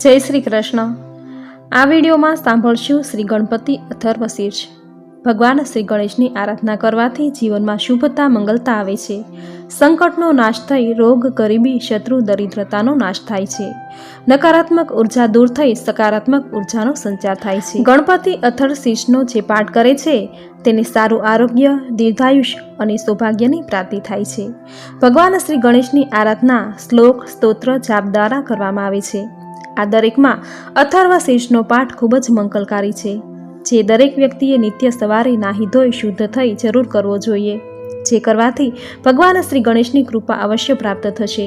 જય શ્રી કૃષ્ણ। આ વિડીયોમાં સાંભળશું શ્રી ગણપતિ અથર્વ શીર્ષ। ભગવાન શ્રી ગણેશની આરાધના કરવાથી જીવનમાં શુભતા મંગલતા આવે છે। સંકટનો નાશ થઈ રોગ ગરીબી શત્રુ દરિદ્રતાનો નાશ થાય છે। નકારાત્મક ઉર્જા દૂર થઈ સકારાત્મક ઉર્જાનો સંચાર થાય છે। ગણપતિ અથર્વ શીર્ષનો જે પાઠ કરે છે તેને સારું આરોગ્ય, દીર્ઘાયુષ અને સૌભાગ્યની પ્રાપ્તિ થાય છે। ભગવાન શ્રી ગણેશની આરાધના શ્લોક, સ્તોત્ર, જાપ દ્વારા કરવામાં આવે છે। આ દરેકમાં અથર્વ શીર્ષનો પાઠ ખૂબ જ મંગલકારી છે, જે દરેક વ્યક્તિએ નિત્ય સવારે નાહી ધોઈ શુદ્ધ થઈ જરૂર કરવો જોઈએ। જે કરવાથી ભગવાન શ્રી ગણેશની કૃપા અવશ્ય પ્રાપ્ત થશે।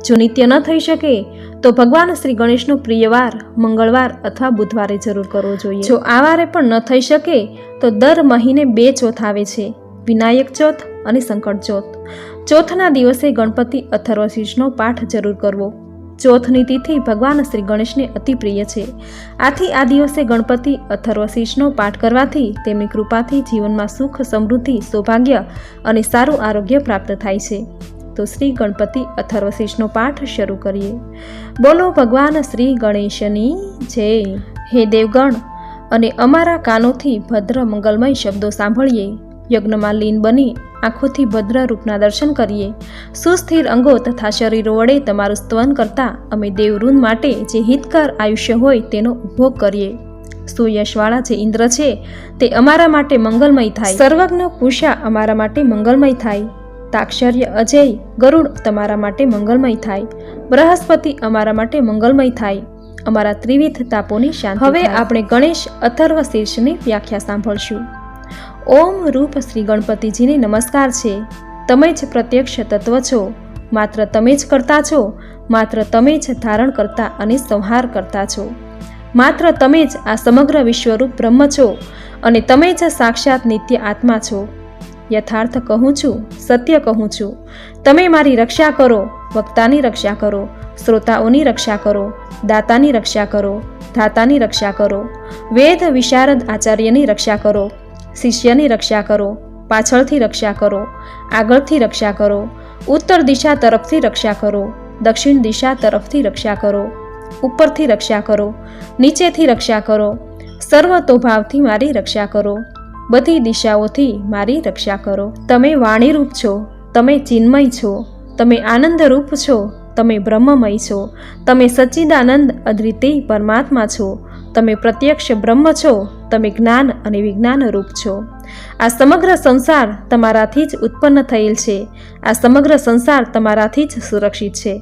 જો નિત્ય ન થઈ શકે તો ભગવાન શ્રી ગણેશનો પ્રિય વાર મંગળવાર અથવા બુધવારે જરૂર કરવો જોઈએ। જો આ વારે પણ ન થઈ શકે તો દર મહિને 2 ચોથ આવે છે, વિનાયક ચોથ અને સંકટ ચોથ। ચોથના દિવસે ગણપતિ અથર્વ શીર્ષનો પાઠ જરૂર કરવો। ચોથની તિથિ ભગવાન શ્રી ગણેશને અતિ પ્રિય છે, આથી આ દિવસે ગણપતિ અથર્વ શીર્ષનો પાઠ કરવાથી તેમની કૃપાથી જીવનમાં સુખ, સમૃદ્ધિ, સૌભાગ્ય અને સારું આરોગ્ય પ્રાપ્ત થાય છે। તો શ્રી ગણપતિ અથર્વ શીર્ષનો પાઠ શરૂ કરીએ। બોલો ભગવાન શ્રી ગણેશની જય। હે દેવગણ, અને અમારા કાનોથી ભદ્ર મંગલમય શબ્દો સાંભળીએ, યજ્ઞમાં લીન બની આંખોથી ભદ્ર રૂપના દર્શન કરીએ, સુસ્થિર અંગો તથા શરીરો વડે તમારું સ્તવન કરતા અમે દેવવૃંદ માટે જે હિતકર આયુષ્ય હોય તેનો ઉપભોગ કરીએ। સુયશવાળા જે ઇન્દ્ર છે તે અમારા માટે મંગલમય થાય, સર્વજ્ઞ પૂષા અમારા માટે મંગલમય થાય, તાક્ષર્ય અજય ગરુડ તમારા માટે મંગલમય થાય, બૃહસ્પતિ અમારા માટે મંગલમય થાય, અમારા ત્રિવિધ તાપોની શાંતિ। હવે આપણે ગણેશ અથર્વ શીર્ષની વ્યાખ્યા સાંભળશું। ઓમ રૂપ શ્રી ગણપતિજીને નમસ્કાર છે। તમે જ પ્રત્યક્ષ તત્વ છો, માત્ર તમે જ કરતા છો, માત્ર તમે જ ધારણ કરતા અને સંહાર કરતા છો, માત્ર તમે જ આ સમગ્ર વિશ્વરૂપ બ્રહ્મ છો અને તમે જ સાક્ષાત નિત્ય આત્મા છો। યથાર્થ કહું છું, સત્ય કહું છું, તમે મારી રક્ષા કરો, વક્તાની રક્ષા કરો, શ્રોતાઓની રક્ષા કરો, દાતાની રક્ષા કરો, ધાતાની રક્ષા કરો, વેદ વિશારદ આચાર્યની રક્ષા કરો, શિષ્યની રક્ષા કરો, પાછળથી રક્ષા કરો, આગળથી રક્ષા કરો, ઉત્તર દિશા તરફથી રક્ષા કરો, દક્ષિણ દિશા તરફથી રક્ષા કરો, ઉપરથી રક્ષા કરો, નીચેથી રક્ષા કરો, સર્વતોભાવથી મારી રક્ષા કરો, બધી દિશાઓથી મારી રક્ષા કરો। તમે વાણીરૂપ છો, તમે ચિન્મય છો, તમે આનંદરૂપ છો, તમે બ્રહ્મમય છો, તમે સચ્ચિદાનંદ અદ્વિતીય પરમાત્મા છો, તમે પ્રત્યક્ષ બ્રહ્મ છો, તમે જ્ઞાન અને વિજ્ઞાન રૂપ છો। આ સમગ્ર સંસાર તમારાથી જ ઉત્પન્ન થયેલ છે, આ સમગ્ર સંસાર તમારાથી જ સુરક્ષિત છે,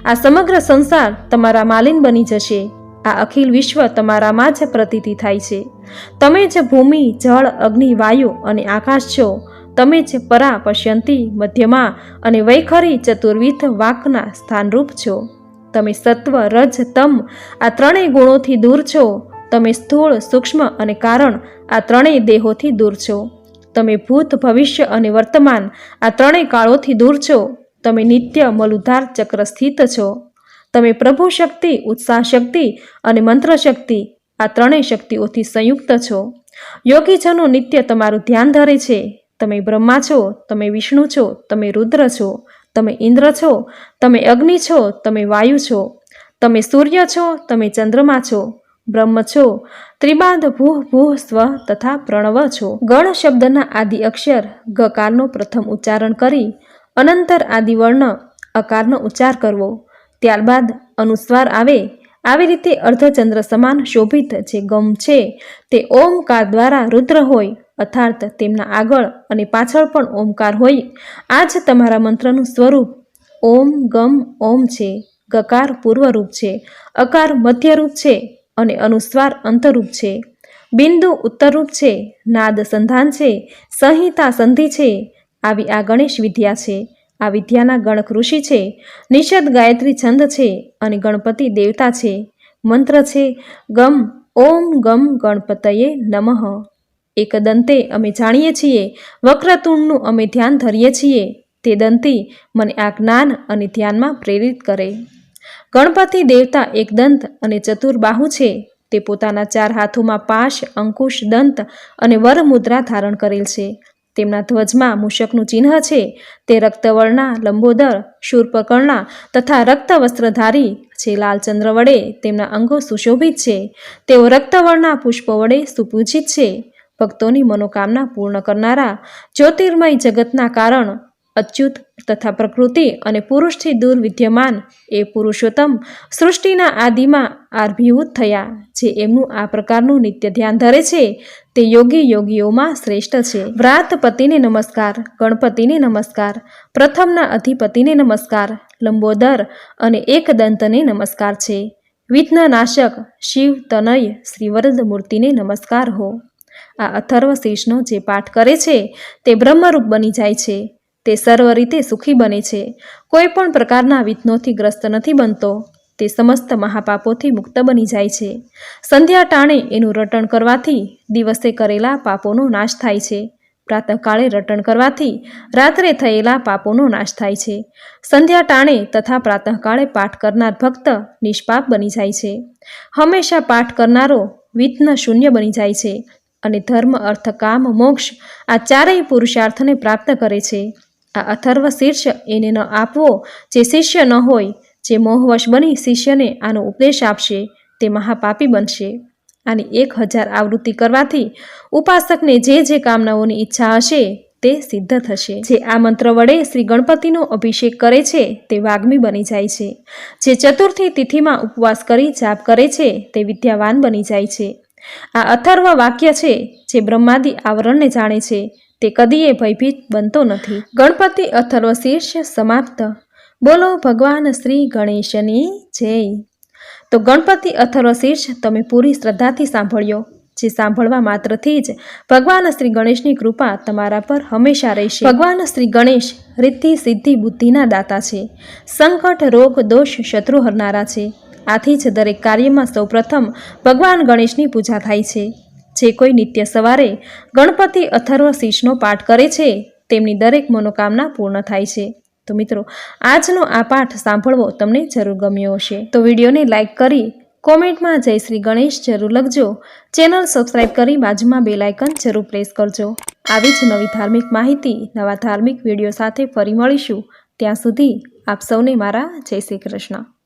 આ સમગ્ર સંસાર તમારા માલિન બની જશે, આ અખિલ વિશ્વ તમારામાં જ પ્રતીતિ થાય છે। તમે જ ભૂમિ, જળ, અગ્નિ, વાયુ અને આકાશ છો, તમે જ પરા, પશ્યંતી, મધ્યમાં અને વૈખરી ચતુર્વિધ વાકના સ્થાનરૂપ છો। તમે સત્વ, રજ, તમ આ ત્રણેય ગુણોથી દૂર છો, તમે સ્થૂળ, સૂક્ષ્મ અને કારણ આ ત્રણેય દેહોથી દૂર છો, તમે ભૂત, ભવિષ્ય અને વર્તમાન આ ત્રણેય કાળોથી દૂર છો, તમે નિત્ય મલુધાર ચક્ર સ્થિત છો, તમે પ્રભુ શક્તિ, ઉત્સાહ શક્તિ અને મંત્ર શક્તિ આ ત્રણેય શક્તિઓથી સંયુક્ત છો। યોગીજનો નિત્ય તમારું ધ્યાન ધરે છે। તમે બ્રહ્મા છો, તમે વિષ્ણુ છો, તમે રુદ્ર છો, તમે ઇન્દ્ર છો, તમે અગ્નિ છો, તમે વાયુ છો, તમે સૂર્ય છો, તમે ચંદ્રમા છો, બ્રહ્મ છો, ત્રિબાદ ભૂહ ભૂહ સ્વ તથા પ્રણવ છો। ગણ શબ્દના આદિ અક્ષર ગકારનો પ્રથમ ઉચ્ચારણ કરી અનંતર આદિ વર્ણ અકારનો ઉચ્ચાર કરવો, ત્યારબાદ અનુસ્વાર આવે। આવી રીતે અર્ધચંદ્ર સમાન શોભિત જે ગમ છે તે ઓમકાર દ્વારા રુદ્ર હોય, અર્થાત તેમના આગળ અને પાછળ પણ ઓમકાર હોય। આ જ તમારા મંત્રનું સ્વરૂપ ઓમ ગમ ઓમ છે। ગકાર પૂર્વરૂપ છે, અકાર મધ્યરૂપ છે અને અનુસ્વાર અંતરૂપ છે, બિંદુ ઉત્તરરૂપ છે, નાદ સંધાન છે, સંહિતા સંધિ છે। આવી આ ગણેશ વિદ્યા છે। આ વિદ્યાના ગણક ઋષિ છે, નિષદ ગાયત્રી છંદ છે અને ગણપતિ દેવતા છે। મંત્ર છે ગમ ઓમ ગમ ગણપતયે નમઃ। એક દંતે અમે જાણીએ છીએ, વક્રતુંડનું અમે ધ્યાન ધરીએ છીએ, તે દંતી મને આ જ્ઞાન અને ધ્યાનમાં પ્રેરિત કરે। ગણપતિ દેવતા એક દંત અને ચતુર્બાહુ છે, તે પોતાના 4 હાથોમાં પાશ, અંકુશ, દંત અને વર મુદ્રા ધારણ કરેલ છે। તેમના ધ્વજમાં મૂષકનું ચિહ્ન છે. તે રક્તવર્ણના, લંબોદર, શૂર્પકર્ણા તથા રક્ત વસ્ત્રધારી છે. લાલચંદ્ર વડે તેમના અંગો સુશોભિત છે. તેઓ રક્તવર્ણના પુષ્પો વડે સુપૂજિત છે. ભક્તોની મનોકામના પૂર્ણ કરનારા, જ્યોતિર્મય જગતના કારણ, અચ્યુત તથા પ્રકૃતિ અને પુરુષથી દૂર વિદ્યમાન એ પુરુષોત્તમ સૃષ્ટિના આદિમાં આવિર્ભૂત થયા. જે એમનું આ પ્રકારનું નિત્ય ધ્યાન ધરે છે તે યોગીઓમાં શ્રેષ્ઠ છે. વ્રાતપતિને નમસ્કાર, ગણપતિને નમસ્કાર, પ્રથમના અધિપતિને નમસ્કાર, લંબોદર અને એકદંતને નમસ્કાર છે. વિઘ્નનાશક શિવ તનય શ્રી વરદ મૂર્તિને નમસ્કાર હો. આ અથર્વ શીર્ષનો જે પાઠ કરે છે તે બ્રહ્મરૂપ બની જાય છે. તે સર્વ રીતે સુખી બને છે. કોઈ પણ પ્રકારના વિઘ્નોથી ગ્રસ્ત નથી બનતો. તે સમસ્ત મહાપાપોથી મુક્ત બની જાય છે. સંધ્યા ટાણે એનું રટણ કરવાથી દિવસે કરેલા પાપોનો નાશ થાય છે. પ્રાતઃકાળે રટણ કરવાથી રાત્રે થયેલા પાપોનો નાશ થાય છે. સંધ્યા ટાણે તથા પ્રાતઃકાળે પાઠ કરનાર ભક્ત નિષ્પાપ બની જાય છે. હંમેશા પાઠ કરનારો વિઘ્ન શૂન્ય બની જાય છે અને ધર્મ, અર્થ, કામ, મોક્ષ આ ચારેય પુરુષાર્થને પ્રાપ્ત કરે છે. આ અથર્વ શીર્ષ એને ન આપવો જે શિષ્ય ન હોય. જે મોહવશ બની શિષ્યને આનો ઉપદેશ આપશે તે મહાપાપી બનશે. આની 1000 આવૃત્તિ કરવાથી ઉપાસકને જે કામનાઓની ઈચ્છા હશે તે સિદ્ધ થશે. જે આ મંત્ર વડે શ્રી ગણપતિનો અભિષેક કરે છે તે વાગ્મી બની જાય છે. જે ચતુર્થી તિથિમાં ઉપવાસ કરી જાપ કરે છે તે વિદ્યાવાન બની જાય છે. આ અથર્વ વાક્ય છે જે બ્રહ્માદિ આવરણને જાણે છે તે કદીએ ભયભીત બનતો નથી. ગણપતિ અથર્વ શીર્ષ સમાપ્ત. બોલો ભગવાન શ્રી ગણેશની જય. તો ગણપતિ અથર્વ શીર્ષ તમે પૂરી શ્રદ્ધાથી સાંભળ્યો. જે સાંભળવા માત્રથી જ ભગવાન શ્રી ગણેશની કૃપા તમારા પર હંમેશા રહેશે. ભગવાન શ્રી ગણેશ રિદ્ધિ સિદ્ધિ બુદ્ધિના દાતા છે. સંકટ, રોગ, દોષ, શત્રુ હરનારા છે. આથી જ દરેક કાર્યમાં સૌપ્રથમ ભગવાન ગણેશની પૂજા થાય છે. જે કોઈ નિત્ય સવારે ગણપતિ અથર્વ શીર્ષનો પાઠ કરે છે તેમની દરેક મનોકામના પૂર્ણ થાય છે. તો મિત્રો, આજનો આ પાઠ સાંભળવો તમને જરૂર ગમ્યો હશે. તો વિડીયોને લાઈક કરી કોમેન્ટમાં જય શ્રી ગણેશ જરૂર લખજો. ચેનલ સબસ્ક્રાઈબ કરી બાજુમાં બેલ આઇકન જરૂર પ્રેસ કરજો. આવી જ નવી ધાર્મિક માહિતી, નવા ધાર્મિક વિડીયો સાથે ફરી મળીશું. ત્યાં સુધી આપ સૌને મારા જય શ્રી કૃષ્ણ.